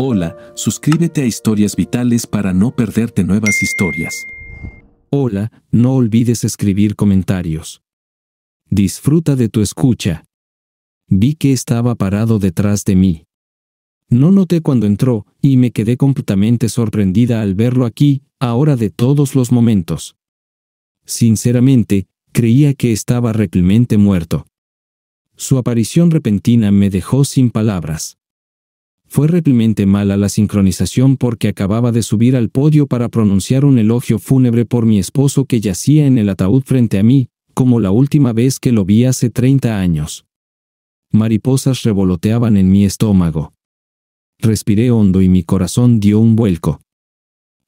Hola, suscríbete a Historias Vitales para no perderte nuevas historias. Hola, no olvides escribir comentarios. Disfruta de tu escucha. Vi que estaba parado detrás de mí. No noté cuando entró, y me quedé completamente sorprendida al verlo aquí, ahora de todos los momentos. Sinceramente, creía que estaba realmente muerto. Su aparición repentina me dejó sin palabras. Fue realmente mala la sincronización porque acababa de subir al podio para pronunciar un elogio fúnebre por mi esposo que yacía en el ataúd frente a mí, como la última vez que lo vi hace 30 años. Mariposas revoloteaban en mi estómago. Respiré hondo y mi corazón dio un vuelco.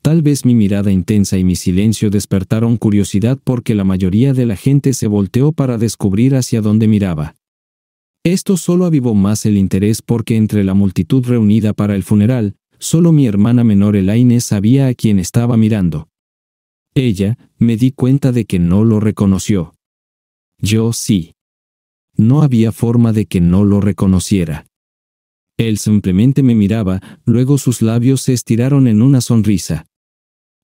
Tal vez mi mirada intensa y mi silencio despertaron curiosidad porque la mayoría de la gente se volteó para descubrir hacia dónde miraba. Esto solo avivó más el interés porque entre la multitud reunida para el funeral, solo mi hermana menor Elaine sabía a quién estaba mirando. Ella, me di cuenta de que no lo reconoció. Yo sí. No había forma de que no lo reconociera. Él simplemente me miraba, luego sus labios se estiraron en una sonrisa.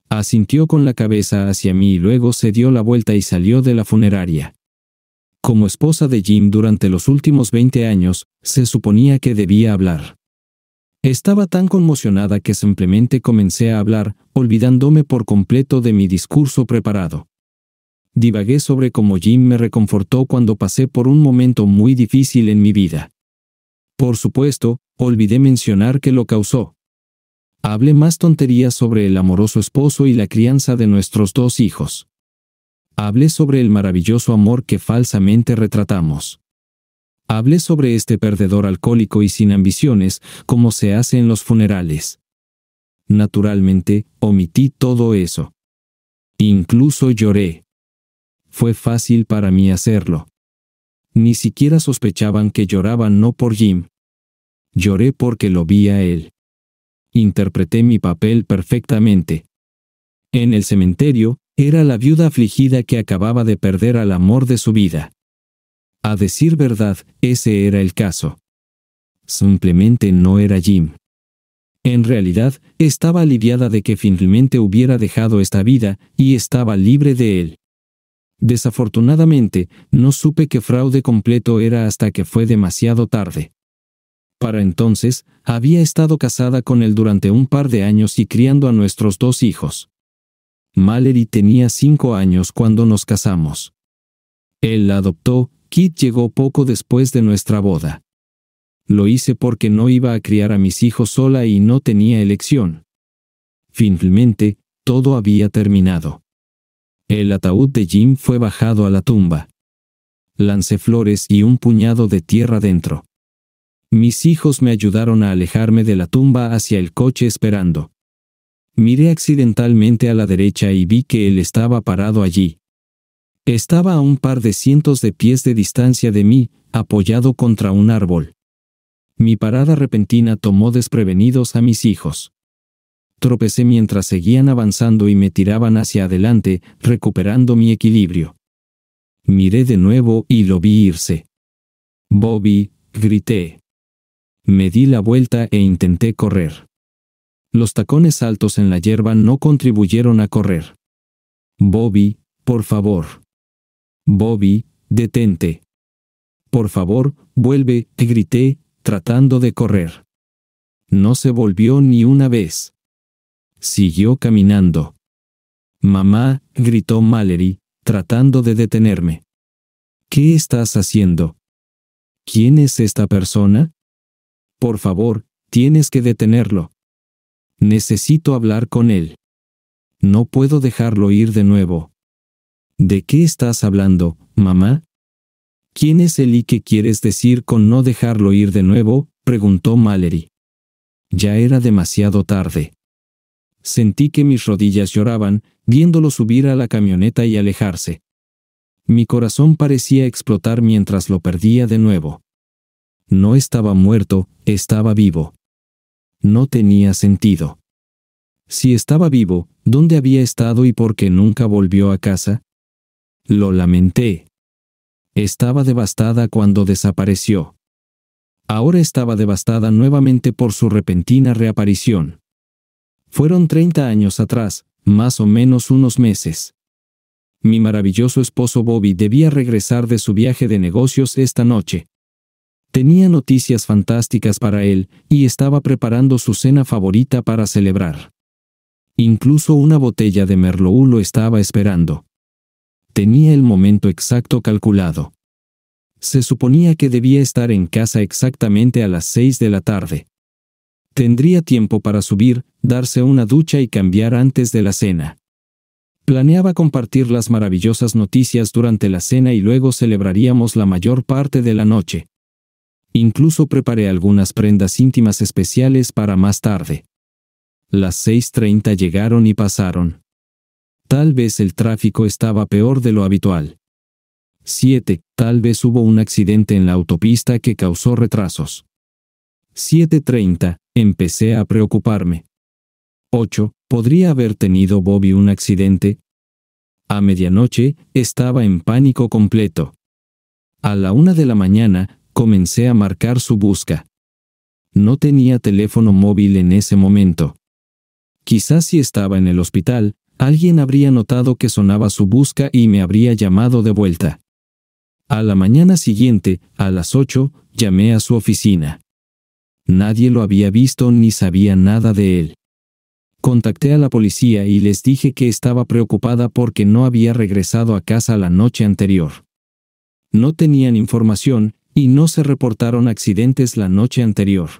Asintió con la cabeza hacia mí y luego se dio la vuelta y salió de la funeraria. Como esposa de Jim durante los últimos 20 años, se suponía que debía hablar. Estaba tan conmocionada que simplemente comencé a hablar, olvidándome por completo de mi discurso preparado. Divagué sobre cómo Jim me reconfortó cuando pasé por un momento muy difícil en mi vida. Por supuesto, olvidé mencionar que lo causó. Hablé más tonterías sobre el amoroso esposo y la crianza de nuestros 2 hijos. Hablé sobre el maravilloso amor que falsamente retratamos. Hablé sobre este perdedor alcohólico y sin ambiciones, como se hace en los funerales. Naturalmente, omití todo eso. Incluso lloré. Fue fácil para mí hacerlo. Ni siquiera sospechaban que lloraba no por Jim. Lloré porque lo vi a él. Interpreté mi papel perfectamente. En el cementerio, era la viuda afligida que acababa de perder al amor de su vida. A decir verdad, ese era el caso. Simplemente no era Jim. En realidad, estaba aliviada de que finalmente hubiera dejado esta vida, y estaba libre de él. Desafortunadamente, no supe que fraude completo era hasta que fue demasiado tarde. Para entonces, había estado casada con él durante un par de años y criando a nuestros 2 hijos. Mallory tenía 5 años cuando nos casamos. Él la adoptó, Kit llegó poco después de nuestra boda. Lo hice porque no iba a criar a mis hijos sola y no tenía elección. Finalmente, todo había terminado. El ataúd de Jim fue bajado a la tumba. Lancé flores y un puñado de tierra dentro. Mis hijos me ayudaron a alejarme de la tumba hacia el coche esperando. Miré accidentalmente a la derecha y vi que él estaba parado allí. Estaba a un par de cientos de pies de distancia de mí, apoyado contra un árbol. Mi parada repentina tomó desprevenidos a mis hijos. Tropecé mientras seguían avanzando y me tiraban hacia adelante, recuperando mi equilibrio. Miré de nuevo y lo vi irse. «Bobby», grité. Me di la vuelta e intenté correr. Los tacones altos en la hierba no contribuyeron a correr. «Bobby, por favor. Bobby, detente. Por favor, vuelve», grité, tratando de correr. No se volvió ni una vez. Siguió caminando. «Mamá», gritó Mallory, tratando de detenerme. «¿Qué estás haciendo? ¿Quién es esta persona? Por favor, tienes que detenerlo. Necesito hablar con él. No puedo dejarlo ir de nuevo». «¿De qué estás hablando, mamá? ¿Quién es él y qué quieres decir con no dejarlo ir de nuevo?», preguntó Mallory. Ya era demasiado tarde. Sentí que mis rodillas lloraban, viéndolo subir a la camioneta y alejarse. Mi corazón parecía explotar mientras lo perdía de nuevo. No estaba muerto, estaba vivo. No tenía sentido. Si estaba vivo, ¿dónde había estado y por qué nunca volvió a casa? Lo lamenté. Estaba devastada cuando desapareció. Ahora estaba devastada nuevamente por su repentina reaparición. Fueron 30 años atrás, más o menos unos meses. Mi maravilloso esposo Bobby debía regresar de su viaje de negocios esta noche. Tenía noticias fantásticas para él y estaba preparando su cena favorita para celebrar. Incluso una botella de Merlot lo estaba esperando. Tenía el momento exacto calculado. Se suponía que debía estar en casa exactamente a las 6 de la tarde. Tendría tiempo para subir, darse una ducha y cambiar antes de la cena. Planeaba compartir las maravillosas noticias durante la cena y luego celebraríamos la mayor parte de la noche. Incluso preparé algunas prendas íntimas especiales para más tarde. Las 6:30 llegaron y pasaron. Tal vez el tráfico estaba peor de lo habitual. 7. Tal vez hubo un accidente en la autopista que causó retrasos. 7:30. Empecé a preocuparme. 8. ¿Podría haber tenido Bobby un accidente? A medianoche, estaba en pánico completo. A la 1 de la mañana, comencé a marcar su busca. No tenía teléfono móvil en ese momento. Quizás si estaba en el hospital, alguien habría notado que sonaba su busca y me habría llamado de vuelta. A la mañana siguiente, a las 8, llamé a su oficina. Nadie lo había visto ni sabía nada de él. Contacté a la policía y les dije que estaba preocupada porque no había regresado a casa la noche anterior. No tenían información y no se reportaron accidentes la noche anterior.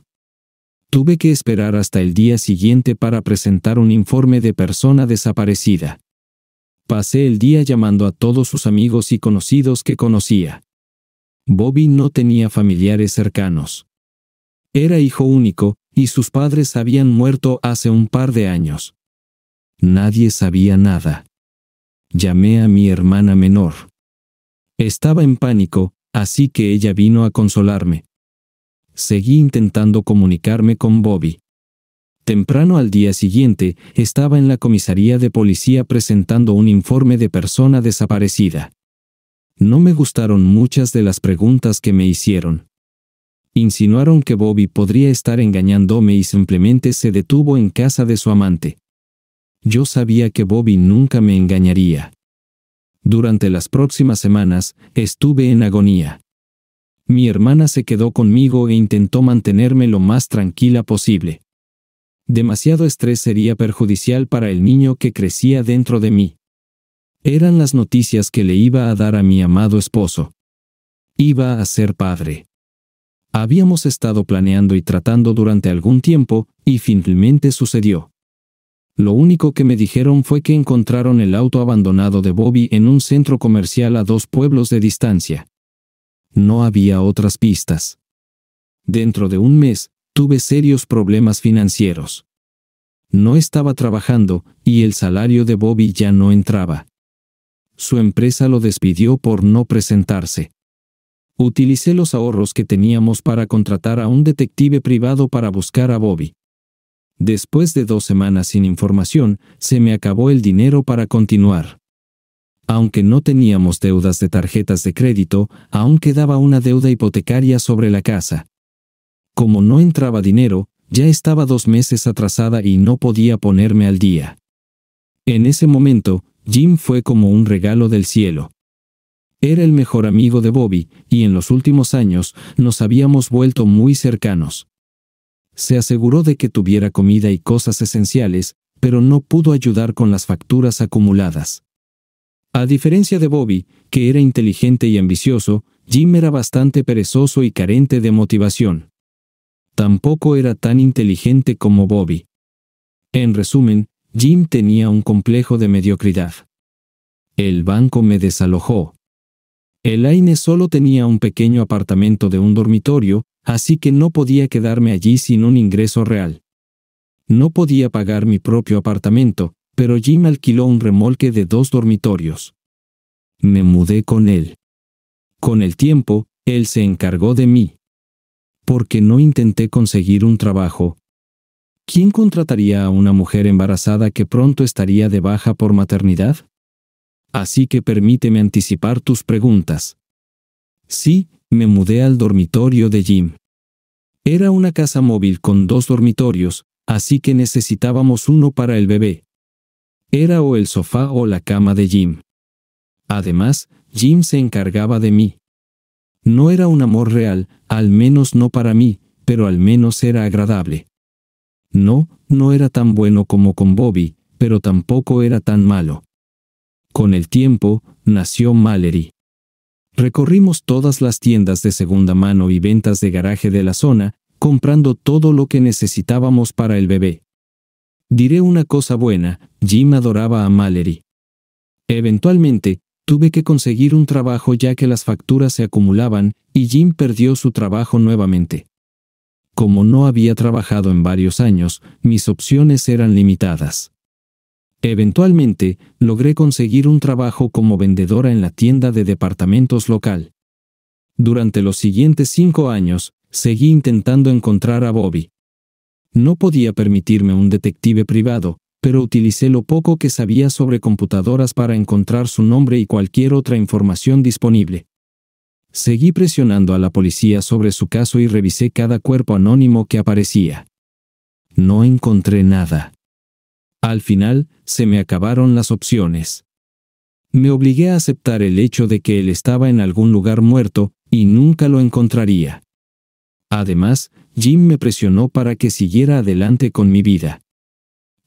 Tuve que esperar hasta el día siguiente para presentar un informe de persona desaparecida. Pasé el día llamando a todos sus amigos y conocidos que conocía. Bobby no tenía familiares cercanos. Era hijo único, y sus padres habían muerto hace un par de años. Nadie sabía nada. Llamé a mi hermana menor. Estaba en pánico, así que ella vino a consolarme. Seguí intentando comunicarme con Bobby. Temprano al día siguiente, estaba en la comisaría de policía presentando un informe de persona desaparecida. No me gustaron muchas de las preguntas que me hicieron. Insinuaron que Bobby podría estar engañándome y simplemente se detuvo en casa de su amante. Yo sabía que Bobby nunca me engañaría. Durante las próximas semanas, estuve en agonía. Mi hermana se quedó conmigo e intentó mantenerme lo más tranquila posible. Demasiado estrés sería perjudicial para el niño que crecía dentro de mí. Eran las noticias que le iba a dar a mi amado esposo. Iba a ser padre. Habíamos estado planeando y tratando durante algún tiempo, y finalmente sucedió. Lo único que me dijeron fue que encontraron el auto abandonado de Bobby en un centro comercial a 2 pueblos de distancia. No había otras pistas. Dentro de un mes, tuve serios problemas financieros. No estaba trabajando, y el salario de Bobby ya no entraba. Su empresa lo despidió por no presentarse. Utilicé los ahorros que teníamos para contratar a un detective privado para buscar a Bobby. Después de 2 semanas sin información, se me acabó el dinero para continuar. Aunque no teníamos deudas de tarjetas de crédito, aún quedaba una deuda hipotecaria sobre la casa. Como no entraba dinero, ya estaba 2 meses atrasada y no podía ponerme al día. En ese momento, Jim fue como un regalo del cielo. Era el mejor amigo de Bobby, y en los últimos años nos habíamos vuelto muy cercanos. Se aseguró de que tuviera comida y cosas esenciales, pero no pudo ayudar con las facturas acumuladas. A diferencia de Bobby, que era inteligente y ambicioso, Jim era bastante perezoso y carente de motivación. Tampoco era tan inteligente como Bobby. En resumen, Jim tenía un complejo de mediocridad. El banco me desalojó. Elaine solo tenía un pequeño apartamento de un dormitorio, así que no podía quedarme allí sin un ingreso real. No podía pagar mi propio apartamento, pero Jim alquiló un remolque de 2 dormitorios. Me mudé con él. Con el tiempo, él se encargó de mí. ¿Por qué no intenté conseguir un trabajo? ¿Quién contrataría a una mujer embarazada que pronto estaría de baja por maternidad? Así que permíteme anticipar tus preguntas. Sí, me mudé al dormitorio de Jim. Era una casa móvil con 2 dormitorios, así que necesitábamos uno para el bebé. Era o el sofá o la cama de Jim. Además, Jim se encargaba de mí. No era un amor real, al menos no para mí, pero al menos era agradable. No era tan bueno como con Bobby, pero tampoco era tan malo. Con el tiempo, nació Mallory. Recorrimos todas las tiendas de segunda mano y ventas de garaje de la zona, comprando todo lo que necesitábamos para el bebé. Diré una cosa buena, Jim adoraba a Mallory. Eventualmente, tuve que conseguir un trabajo ya que las facturas se acumulaban y Jim perdió su trabajo nuevamente. Como no había trabajado en varios años, mis opciones eran limitadas. Eventualmente, logré conseguir un trabajo como vendedora en la tienda de departamentos local. Durante los siguientes 5 años, seguí intentando encontrar a Bobby. No podía permitirme un detective privado, pero utilicé lo poco que sabía sobre computadoras para encontrar su nombre y cualquier otra información disponible. Seguí presionando a la policía sobre su caso y revisé cada cuerpo anónimo que aparecía. No encontré nada. Al final, se me acabaron las opciones. Me obligué a aceptar el hecho de que él estaba en algún lugar muerto y nunca lo encontraría. Además, Jim me presionó para que siguiera adelante con mi vida.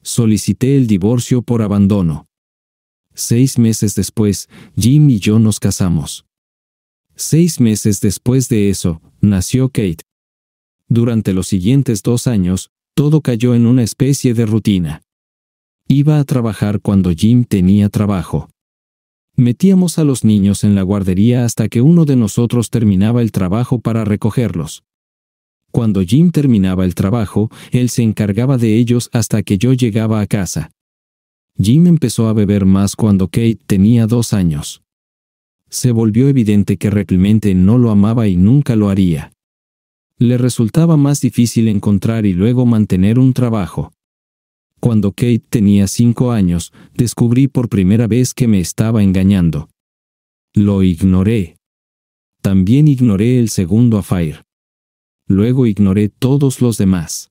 Solicité el divorcio por abandono. 6 meses después, Jim y yo nos casamos. 6 meses después de eso, nació Kate. Durante los siguientes 2 años, todo cayó en una especie de rutina. Iba a trabajar cuando Jim tenía trabajo. Metíamos a los niños en la guardería hasta que uno de nosotros terminaba el trabajo para recogerlos. Cuando Jim terminaba el trabajo, él se encargaba de ellos hasta que yo llegaba a casa. Jim empezó a beber más cuando Kate tenía 2 años. Se volvió evidente que realmente no lo amaba y nunca lo haría. Le resultaba más difícil encontrar y luego mantener un trabajo. Cuando Kate tenía 5 años, descubrí por primera vez que me estaba engañando. Lo ignoré. También ignoré el segundo affair. Luego ignoré todos los demás.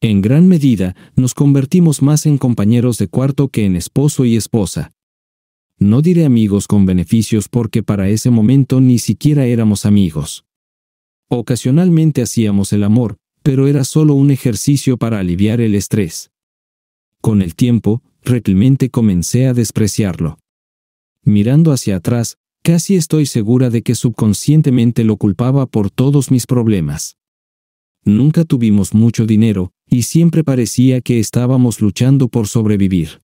En gran medida, nos convertimos más en compañeros de cuarto que en esposo y esposa. No diré amigos con beneficios porque para ese momento ni siquiera éramos amigos. Ocasionalmente hacíamos el amor, pero era solo un ejercicio para aliviar el estrés. Con el tiempo, realmente comencé a despreciarlo. Mirando hacia atrás, casi estoy segura de que subconscientemente lo culpaba por todos mis problemas. Nunca tuvimos mucho dinero, y siempre parecía que estábamos luchando por sobrevivir.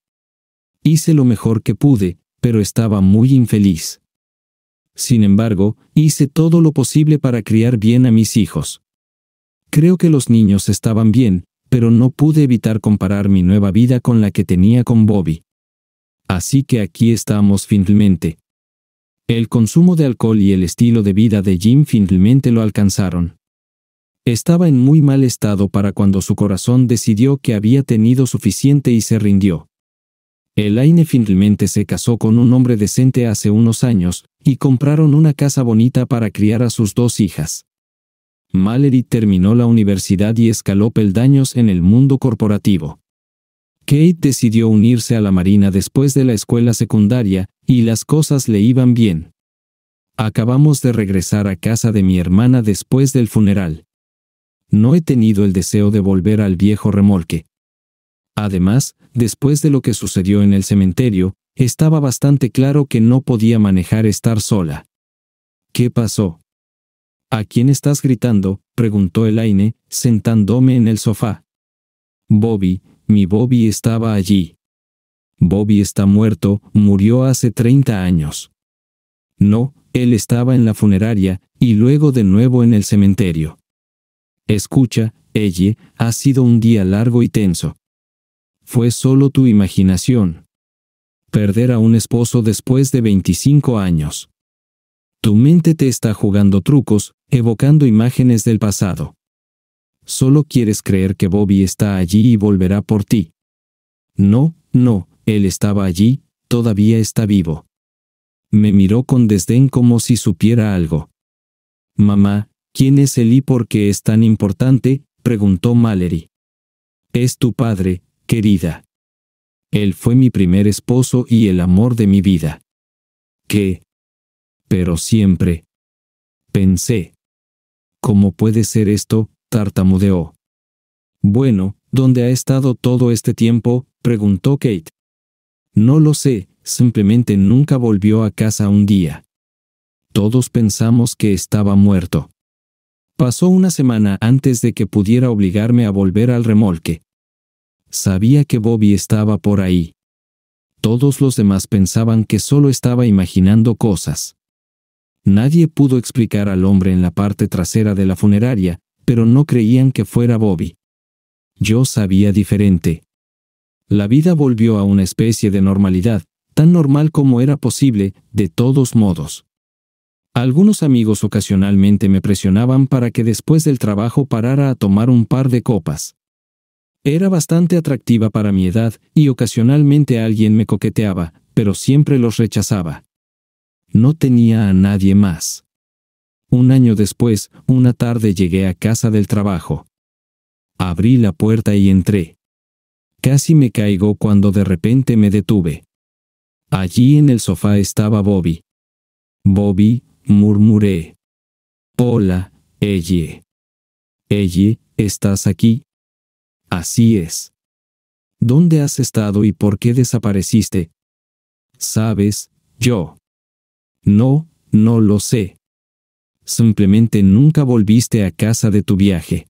Hice lo mejor que pude, pero estaba muy infeliz. Sin embargo, hice todo lo posible para criar bien a mis hijos. Creo que los niños estaban bien, pero no pude evitar comparar mi nueva vida con la que tenía con Bobby. Así que aquí estamos finalmente. El consumo de alcohol y el estilo de vida de Jim finalmente lo alcanzaron. Estaba en muy mal estado para cuando su corazón decidió que había tenido suficiente y se rindió. Elaine finalmente se casó con un hombre decente hace unos años, y compraron una casa bonita para criar a sus 2 hijas. Mallory terminó la universidad y escaló peldaños en el mundo corporativo. Kate decidió unirse a la Marina después de la escuela secundaria, y las cosas le iban bien. Acabamos de regresar a casa de mi hermana después del funeral. No he tenido el deseo de volver al viejo remolque. Además, después de lo que sucedió en el cementerio, estaba bastante claro que no podía manejar estar sola. ¿Qué pasó? ¿A quién estás gritando?, preguntó Elaine, sentándome en el sofá. Bobby, mi Bobby estaba allí. Bobby está muerto, murió hace 30 años. No, él estaba en la funeraria, y luego de nuevo en el cementerio. Escucha, Elle, ha sido un día largo y tenso. Fue solo tu imaginación. Perder a un esposo después de 25 años. Tu mente te está jugando trucos, evocando imágenes del pasado. Solo quieres creer que Bobby está allí y volverá por ti. No, él estaba allí, todavía está vivo. Me miró con desdén como si supiera algo. Mamá, ¿Quién es él y por qué es tan importante?, preguntó Mallory. Es tu padre, querida. Él fue mi primer esposo y el amor de mi vida. ¿Qué? Pero siempre. Pensé. ¿Cómo puede ser esto?, tartamudeó. Bueno, ¿dónde ha estado todo este tiempo?, preguntó Kate. No lo sé, simplemente nunca volvió a casa un día. Todos pensamos que estaba muerto. Pasó una semana antes de que pudiera obligarme a volver al remolque. Sabía que Bobby estaba por ahí. Todos los demás pensaban que solo estaba imaginando cosas. Nadie pudo explicar al hombre en la parte trasera de la funeraria, pero no creían que fuera Bobby. Yo sabía diferente. La vida volvió a una especie de normalidad, tan normal como era posible, de todos modos. Algunos amigos ocasionalmente me presionaban para que después del trabajo parara a tomar un par de copas. Era bastante atractiva para mi edad y ocasionalmente alguien me coqueteaba, pero siempre los rechazaba. No tenía a nadie más. Un año después, una tarde llegué a casa del trabajo. Abrí la puerta y entré. Casi me caigo cuando de repente me detuve. Allí en el sofá estaba Bobby. Bobby, murmuré. Hola, Elle. Elle, ¿estás aquí? Así es. ¿Dónde has estado y por qué desapareciste? ¿Sabes, yo? No, no lo sé. Simplemente nunca volviste a casa de tu viaje.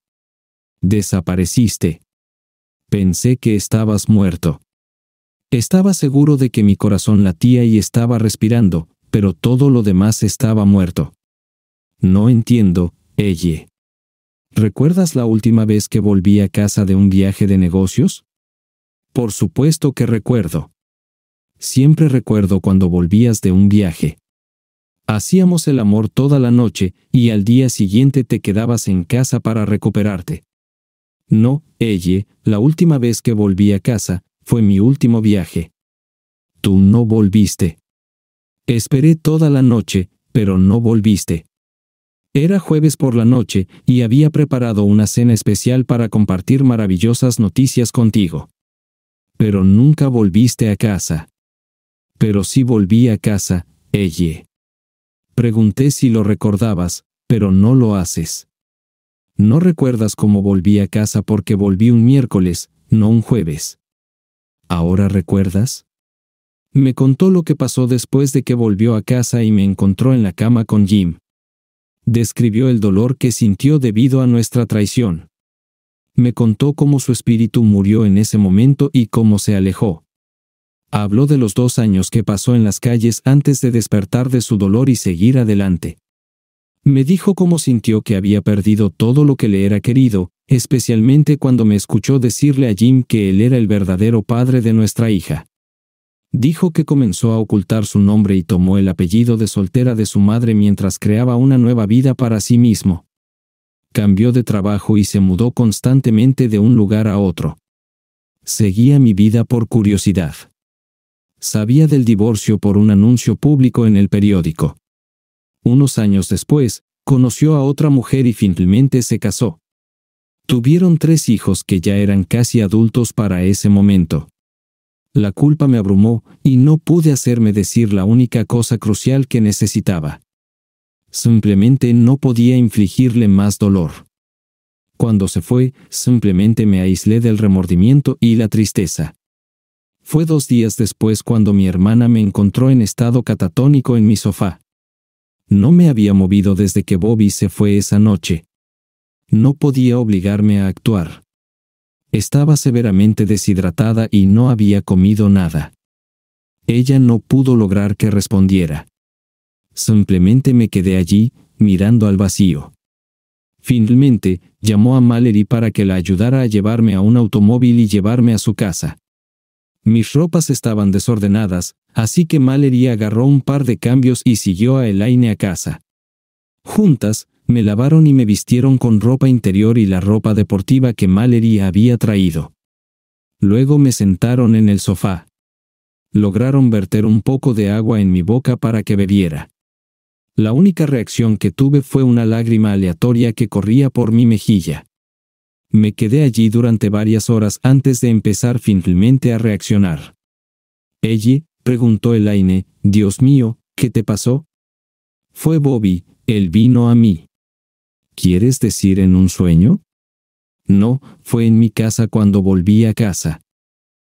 Desapareciste. Pensé que estabas muerto. Estaba seguro de que mi corazón latía y estaba respirando, pero todo lo demás estaba muerto. No entiendo, Elle. ¿Recuerdas la última vez que volví a casa de un viaje de negocios? Por supuesto que recuerdo. Siempre recuerdo cuando volvías de un viaje. Hacíamos el amor toda la noche y al día siguiente te quedabas en casa para recuperarte. No, Elle, la última vez que volví a casa fue mi último viaje. Tú no volviste. Esperé toda la noche, pero no volviste. Era jueves por la noche y había preparado una cena especial para compartir maravillosas noticias contigo. Pero nunca volviste a casa. Pero sí volví a casa, Elle. Pregunté si lo recordabas, pero no lo haces. No recuerdas cómo volví a casa porque volví un miércoles, no un jueves. ¿Ahora recuerdas? Me contó lo que pasó después de que volvió a casa y me encontró en la cama con Jim. Describió el dolor que sintió debido a nuestra traición. Me contó cómo su espíritu murió en ese momento y cómo se alejó. Habló de los 2 años que pasó en las calles antes de despertar de su dolor y seguir adelante. Me dijo cómo sintió que había perdido todo lo que le era querido, especialmente cuando me escuchó decirle a Jim que él era el verdadero padre de nuestra hija. Dijo que comenzó a ocultar su nombre y tomó el apellido de soltera de su madre mientras creaba una nueva vida para sí mismo. Cambió de trabajo y se mudó constantemente de un lugar a otro. Seguía mi vida por curiosidad. Sabía del divorcio por un anuncio público en el periódico. Unos años después, conoció a otra mujer y finalmente se casó. Tuvieron 3 hijos que ya eran casi adultos para ese momento. La culpa me abrumó y no pude hacerme decir la única cosa crucial que necesitaba. Simplemente no podía infligirle más dolor. Cuando se fue, simplemente me aislé del remordimiento y la tristeza. Fue 2 días después cuando mi hermana me encontró en estado catatónico en mi sofá. No me había movido desde que Bobby se fue esa noche. No podía obligarme a actuar. Estaba severamente deshidratada y no había comido nada. Ella no pudo lograr que respondiera. Simplemente me quedé allí, mirando al vacío. Finalmente, llamó a Mallory para que la ayudara a llevarme a un automóvil y llevarme a su casa. Mis ropas estaban desordenadas, así que Mallory agarró un par de cambios y siguió a Elaine a casa. Juntas, me lavaron y me vistieron con ropa interior y la ropa deportiva que Mallory había traído. Luego me sentaron en el sofá. Lograron verter un poco de agua en mi boca para que bebiera. La única reacción que tuve fue una lágrima aleatoria que corría por mi mejilla. Me quedé allí durante varias horas antes de empezar finalmente a reaccionar. «Ellie», preguntó Elaine, «Dios mío, ¿qué te pasó?» «Fue Bobby, él vino a mí». «¿Quieres decir en un sueño?» «No, fue en mi casa cuando volví a casa».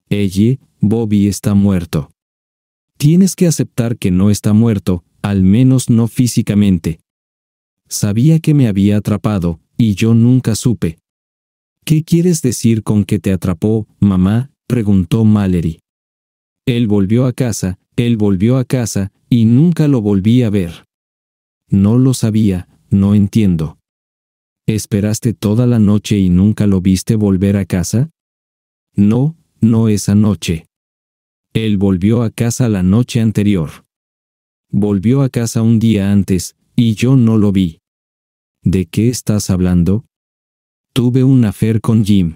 «Ellie, Bobby está muerto». «Tienes que aceptar que no está muerto, al menos no físicamente». «Sabía que me había atrapado, y yo nunca supe». «¿Qué quieres decir con que te atrapó, mamá?», preguntó Mallory. Él volvió a casa, y nunca lo volví a ver». «No lo sabía, no entiendo». «¿Esperaste toda la noche y nunca lo viste volver a casa?» «No, no esa noche». «Él volvió a casa la noche anterior». «Volvió a casa un día antes, y yo no lo vi». «¿De qué estás hablando?» «Tuve un affair con Jim».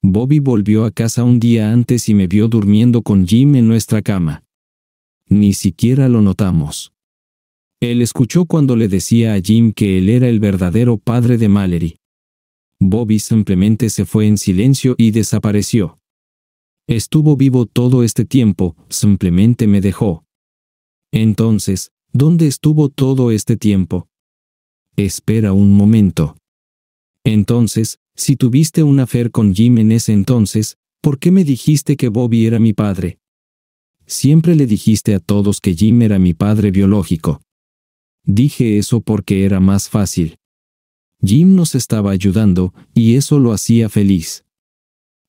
«Bobby volvió a casa un día antes y me vio durmiendo con Jim en nuestra cama. Ni siquiera lo notamos». Él escuchó cuando le decía a Jim que él era el verdadero padre de Mallory. Bobby simplemente se fue en silencio y desapareció. Estuvo vivo todo este tiempo, simplemente me dejó. Entonces, ¿dónde estuvo todo este tiempo? Espera un momento. Entonces, si tuviste un affair con Jim en ese entonces, ¿por qué me dijiste que Bobby era mi padre? Siempre le dijiste a todos que Jim era mi padre biológico. Dije eso porque era más fácil. Jim nos estaba ayudando, y eso lo hacía feliz.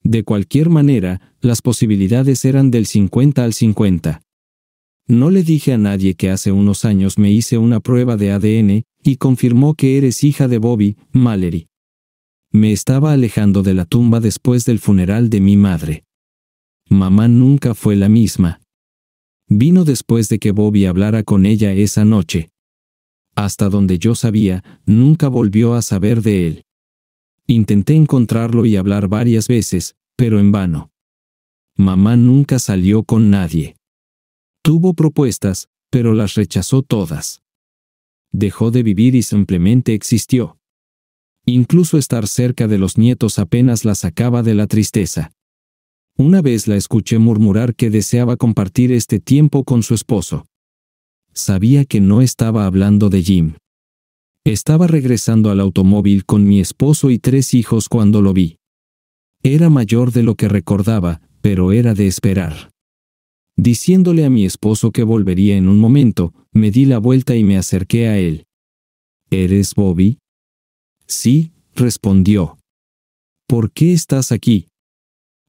De cualquier manera, las posibilidades eran del 50 al 50. No le dije a nadie que hace unos años me hice una prueba de ADN, y confirmó que eres hija de Bobby, Mallory. Me estaba alejando de la tumba después del funeral de mi madre. Mamá nunca fue la misma. Vino después de que Bobby hablara con ella esa noche. Hasta donde yo sabía, nunca volvió a saber de él. Intenté encontrarlo y hablar varias veces, pero en vano. Mamá nunca salió con nadie. Tuvo propuestas, pero las rechazó todas. Dejó de vivir y simplemente existió. Incluso estar cerca de los nietos apenas la sacaba de la tristeza. Una vez la escuché murmurar que deseaba compartir este tiempo con su esposo. Sabía que no estaba hablando de Jim. Estaba regresando al automóvil con mi esposo y 3 hijos cuando lo vi. Era mayor de lo que recordaba, pero era de esperar. Diciéndole a mi esposo que volvería en un momento, me di la vuelta y me acerqué a él. ¿Eres Bobby? Sí, respondió. ¿Por qué estás aquí?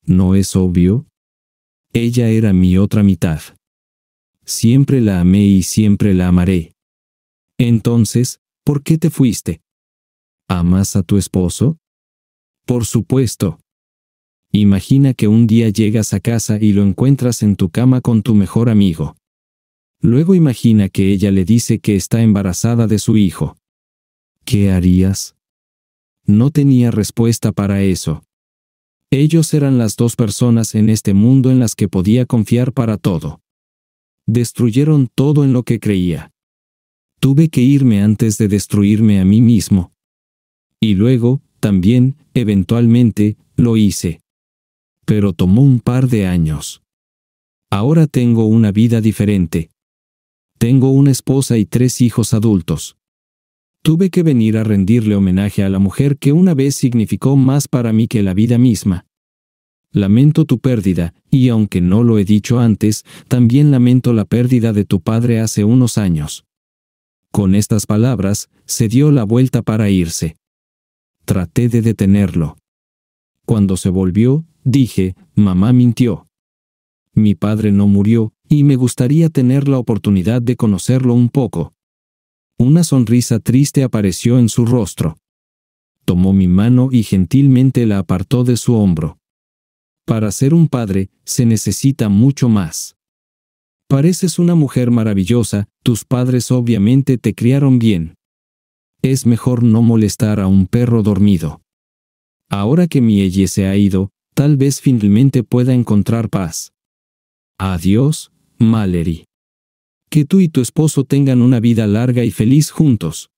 ¿No es obvio? Ella era mi otra mitad. Siempre la amé y siempre la amaré. Entonces, ¿por qué te fuiste? ¿Amas a tu esposo? Por supuesto. Imagina que un día llegas a casa y lo encuentras en tu cama con tu mejor amigo. Luego imagina que ella le dice que está embarazada de su hijo. ¿Qué harías? No tenía respuesta para eso. Ellos eran las 2 personas en este mundo en las que podía confiar para todo. Destruyeron todo en lo que creía. Tuve que irme antes de destruirme a mí mismo. Y luego, también, eventualmente, lo hice. Pero tomó un par de años. Ahora tengo una vida diferente. Tengo una esposa y 3 hijos adultos. Tuve que venir a rendirle homenaje a la mujer que una vez significó más para mí que la vida misma. Lamento tu pérdida, y aunque no lo he dicho antes, también lamento la pérdida de tu padre hace unos años. Con estas palabras, se dio la vuelta para irse. Traté de detenerlo. Cuando se volvió, dije, mamá mintió. Mi padre no murió, y me gustaría tener la oportunidad de conocerlo un poco. Una sonrisa triste apareció en su rostro. Tomó mi mano y gentilmente la apartó de su hombro. Para ser un padre, se necesita mucho más. Pareces una mujer maravillosa, tus padres obviamente te criaron bien. Es mejor no molestar a un perro dormido. Ahora que mi Ellie se ha ido, tal vez finalmente pueda encontrar paz. Adiós, Mallory. Que tú y tu esposo tengan una vida larga y feliz juntos.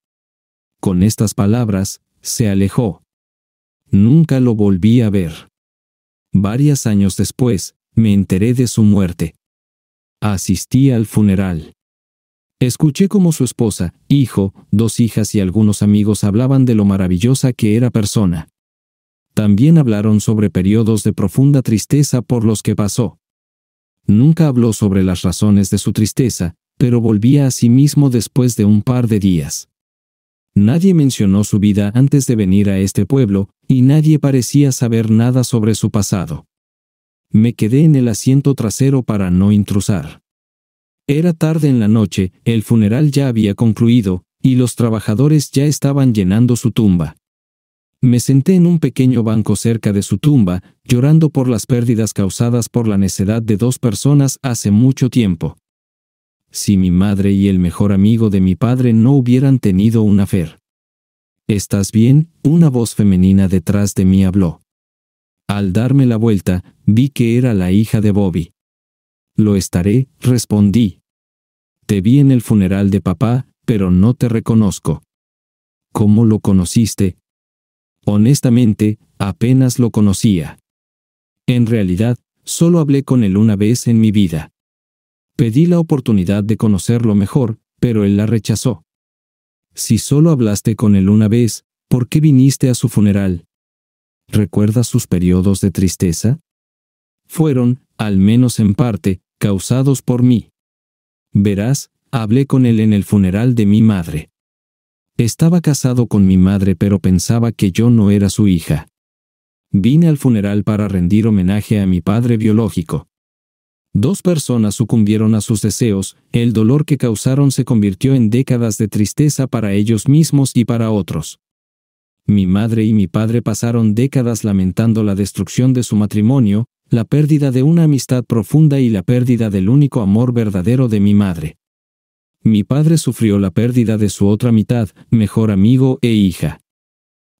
Con estas palabras, se alejó. Nunca lo volví a ver. Varios años después, me enteré de su muerte. Asistí al funeral. Escuché cómo su esposa, hijo, 2 hijas y algunos amigos hablaban de lo maravillosa que era persona. También hablaron sobre periodos de profunda tristeza por los que pasó. Nunca habló sobre las razones de su tristeza, pero volvía a sí mismo después de un par de días. Nadie mencionó su vida antes de venir a este pueblo, y nadie parecía saber nada sobre su pasado. Me quedé en el asiento trasero para no intrusar. Era tarde en la noche, el funeral ya había concluido, y los trabajadores ya estaban llenando su tumba. Me senté en un pequeño banco cerca de su tumba, llorando por las pérdidas causadas por la necedad de 2 personas hace mucho tiempo. Si mi madre y el mejor amigo de mi padre no hubieran tenido un affair. ¿Estás bien?, una voz femenina detrás de mí habló. Al darme la vuelta, vi que era la hija de Bobby. Lo estaré, respondí. Te vi en el funeral de papá, pero no te reconozco. ¿Cómo lo conociste? Honestamente, apenas lo conocía. En realidad, solo hablé con él una vez en mi vida. Pedí la oportunidad de conocerlo mejor, pero él la rechazó. Si solo hablaste con él una vez, ¿por qué viniste a su funeral? ¿Recuerdas sus periodos de tristeza? Fueron, al menos en parte, causados por mí. Verás, hablé con él en el funeral de mi madre. Estaba casado con mi madre, pero pensaba que yo no era su hija. Vine al funeral para rendir homenaje a mi padre biológico. 2 personas sucumbieron a sus deseos, el dolor que causaron se convirtió en décadas de tristeza para ellos mismos y para otros. Mi madre y mi padre pasaron décadas lamentando la destrucción de su matrimonio, la pérdida de una amistad profunda y la pérdida del único amor verdadero de mi madre. Mi padre sufrió la pérdida de su otra mitad, mejor amigo e hija.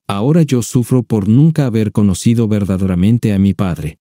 Ahora yo sufro por nunca haber conocido verdaderamente a mi padre.